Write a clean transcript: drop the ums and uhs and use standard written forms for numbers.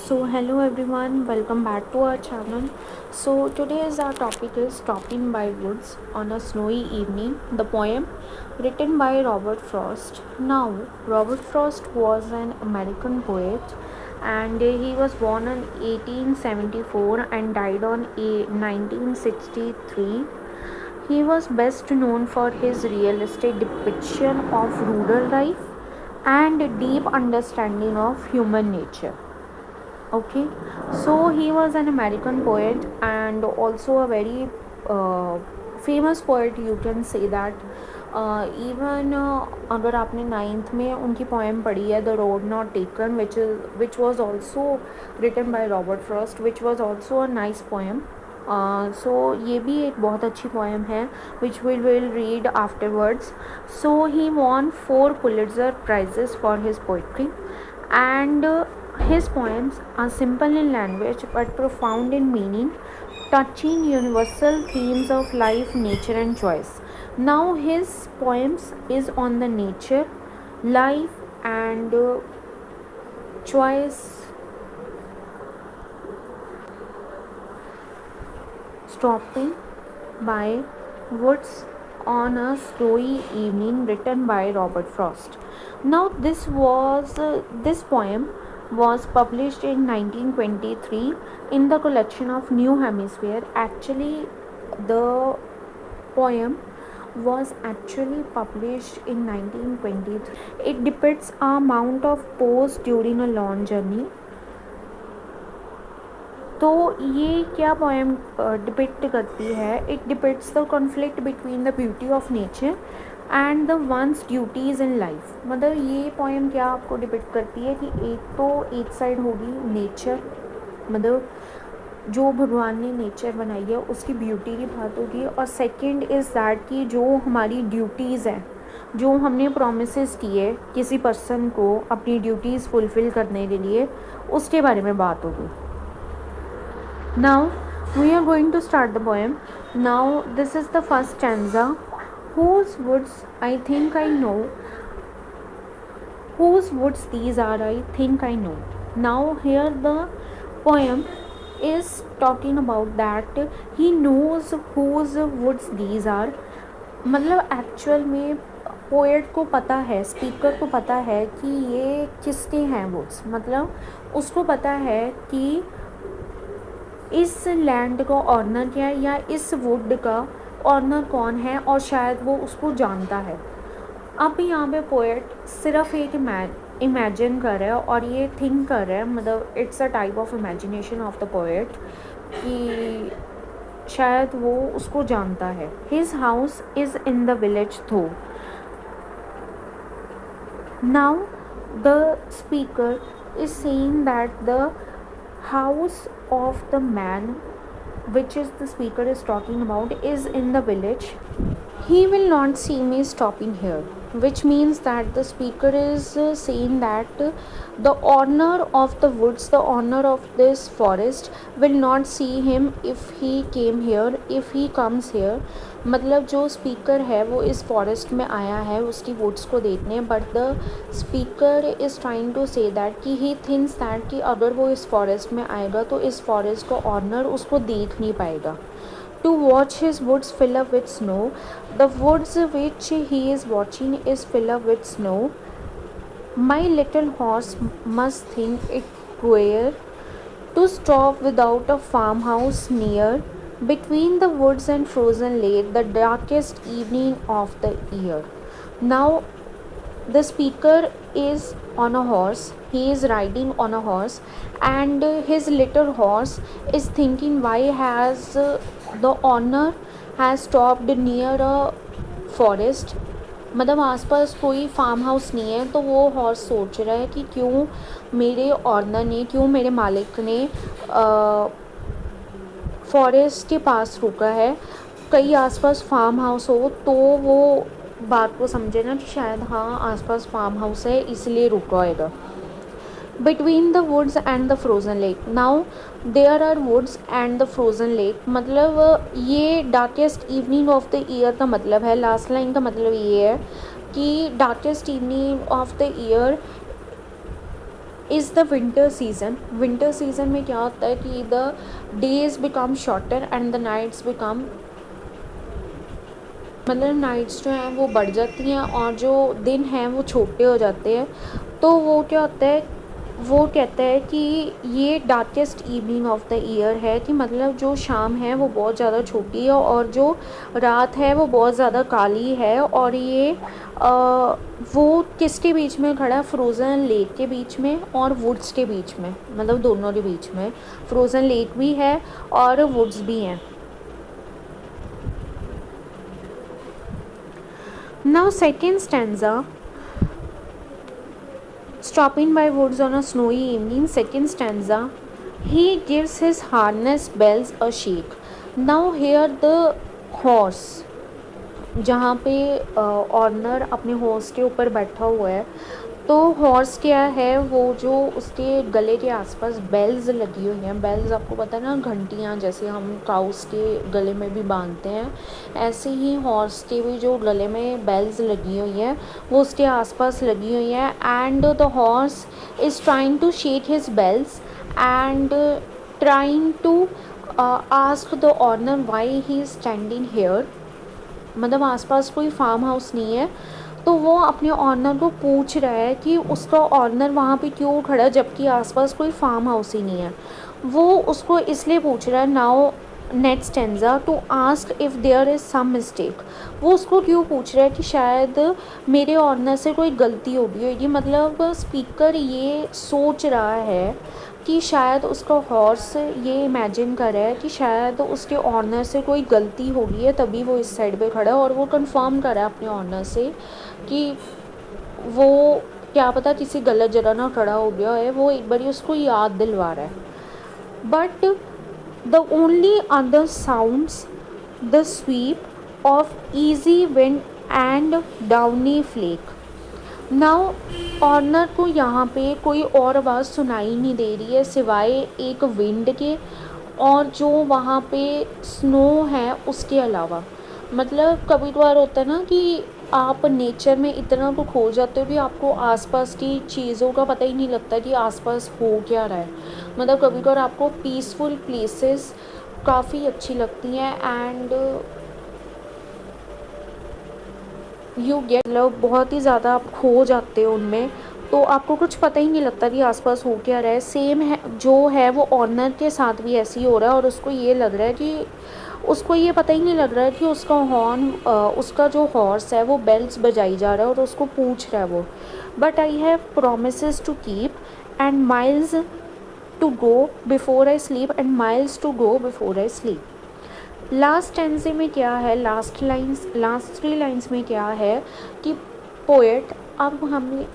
So hello everyone, welcome back to our channel. So today's our topic is Talking by Woods on a Snowy Evening, the poem written by Robert Frost. Now, Robert Frost was an American poet and he was born in 1874 and died on 1963. He was best known for his realistic depiction of rural life and deep understanding of human nature. Okay, so he was an American poet and also a very famous poet, you can say that. Even अगर आपने ninth में उनकी poem पढ़ी है the road not taken which was also written by Robert Frost which was also a nice poem. So ये भी एक बहुत अच्छी पोएम है which will read afterwards. So he won 4 Pulitzer prizes for his poetry and his poems are simple in language but profound in meaning, touching universal themes of life, nature, and choice. Now, his poems is on the nature, life, and choice. Stopping by Woods on a Snowy Evening, written by Robert Frost. Now, this poem was published in 1923 in the collection of New Hemisphere. Actually, the poem was actually published in 1923. It depicts a mount of pose during a long journey. तो ये क्या poem depict करती है? It depicts the conflict between the beauty of nature and the ones duties in life. मतलब ये poem क्या आपको depict करती है कि एक साइड होगी नेचर, मतलब जो भगवान ने नेचर बनाई है उसकी ब्यूटी की बात होगी, और सेकंड इज़ दैट कि जो हमारी ड्यूटीज़ हैं, जो हमने प्रोमिसेस किए किसी पर्सन को अपनी ड्यूटीज़ फुलफ़िल करने के लिए, उसके बारे में बात होगी. Now we are going to start the poem. Now this is the first stanza. Whose woods I think I know. Whose woods these are I think I know. Now here the poem is talking about that he knows whose woods these are. मतलब actual में poet को पता है, speaker को पता है कि ये किसके हैं वुड्स. मतलब उसको पता है कि इस लैंड का ऑनर क्या है या इस वुड का ऑनर कौन है, और शायद वो उसको जानता है. अब यहाँ पे पोएट सिर्फ एक इमेजिन कर रहा है और ये थिंक कर रहा है, मतलब it's a type of imagination of the poet कि शायद वो उसको जानता है. His house is in the village though. Now the speaker is saying that the house of the man which is the speaker is talking about is in the village. He will not see me stopping here, which means that the speaker is saying that the owner of the woods, the owner of this forest will not see him if he came here, if he comes here. मतलब जो speaker है वो इस forest में आया है उसकी woods को देखने, but the speaker is trying to say that कि ही थिंक्स दैट कि अगर वो इस फॉरेस्ट में आएगा तो इस फॉरेस्ट का ऑनर उसको देख नहीं पाएगा. To watch his woods fill up with snow. The woods which he is watching is fill up with snow. My little horse must think it queer to stop without a farmhouse near, between the woods and frozen lake, the darkest evening of the year. Now the speaker is on a horse. He is riding on a horse and his little horse is thinking why has the owner has stopped near a forest. मतलब आसपास कोई farm house नहीं है, तो वो horse सोच रहा है कि क्यों मेरे ऑनर ने, क्यों मेरे मालिक ने फॉरेस्ट के पास रुका है. कहीं आसपास फार्म हाउस हो तो वो बात को समझे ना कि शायद हाँ आसपास फार्म हाउस है इसलिए रुका होगा. Between the woods and the frozen lake. Now there are woods and the frozen lake. मतलब ये darkest evening of the year का मतलब है. लास्ट लाइन का मतलब ये है कि darkest evening of the year is the winter season. Winter season में क्या होता है कि the days become shorter and the nights become, मतलब नाइट्स जो हैं वो बढ़ जाती हैं और जो दिन हैं वो छोटे हो जाते हैं। तो वो क्या होता है, वो कहता है कि ये darkest evening of the year है, कि मतलब जो शाम है वो बहुत ज़्यादा छोटी है और जो रात है वो बहुत ज़्यादा काली है। और ये वो किसके बीच में खड़ा है, फ्रोज़न लेक के बीच में और वुड्स के बीच में, मतलब दोनों के बीच में। फ्रोज़न लेक भी है और वुड्स भी हैं। Now second stanza, stopping by woods on a snowy evening. Second stanza, he gives his harness bells a shake. Now here the horse, जहाँ पे ऑनर अपने हॉर्स के ऊपर बैठा हुआ है, तो हॉर्स क्या है, वो जो उसके गले के आसपास बेल्स लगी हुई हैं। बेल्स आपको पता है ना, घंटियाँ, जैसे हम काउस के गले में भी बांधते हैं, ऐसे ही हॉर्स के भी जो गले में बेल्स लगी हुई हैं वो उसके आसपास लगी हुई हैं। And the horse is trying to shake his bells and trying to ask the owner why he is standing here. मतलब आसपास कोई फार्म हाउस नहीं है, तो वो अपने ऑनर को पूछ रहा है कि उसका ऑनर वहाँ पे क्यों खड़ा है जबकि आसपास कोई फार्म हाउस ही नहीं है। वो उसको इसलिए पूछ रहा है, now next stanza, to ask if there is some mistake. वो उसको क्यों पूछ रहा है कि शायद मेरे ऑनर से कोई गलती हो गई होगी। मतलब स्पीकर ये सोच रहा है कि शायद उसका हॉर्स ये इमेजिन कर रहा है कि शायद उसके ऑनर से कोई गलती हो गई है, तभी वो इस साइड पे खड़ा है। और वो कंफर्म कर रहा है अपने ऑनर से कि वो क्या पता किसी गलत जगह ना खड़ा हो गया है, वो एक बार उसको याद दिलवा रहा है। But the only other sounds the sweep of easy wind and downy flake. Now owner को यहाँ पे कोई और आवाज़ सुनाई नहीं दे रही है सिवाय एक विंड के और जो वहाँ पे स्नो है उसके अलावा। मतलब कभी कभार होता है ना कि आप नेचर में इतना तो खो जाते हो कि आपको आसपास की चीज़ों का पता ही नहीं लगता कि आसपास हो क्या रहा है। मतलब कभी कभार आपको पीसफुल प्लेसेस काफ़ी अच्छी लगती हैं एंड यू गेट, मतलब बहुत ही ज़्यादा आप खो जाते हो उनमें, तो आपको कुछ पता ही नहीं लगता कि आसपास हो क्या रहा है। सेम है जो है वो ऑनर के साथ भी ऐसे ही हो रहा है और उसको ये लग रहा है कि उसको ये पता ही नहीं लग रहा है कि उसका हॉर्न, उसका जो हॉर्स है वो बेल्स बजाई जा रहा है और उसको पूछ रहा है वो, but I have promises to keep and miles to go before I sleep and miles to go before I sleep. Last tense में क्या है, लास्ट 3 लाइन्स में क्या है कि पोएट, अब हमें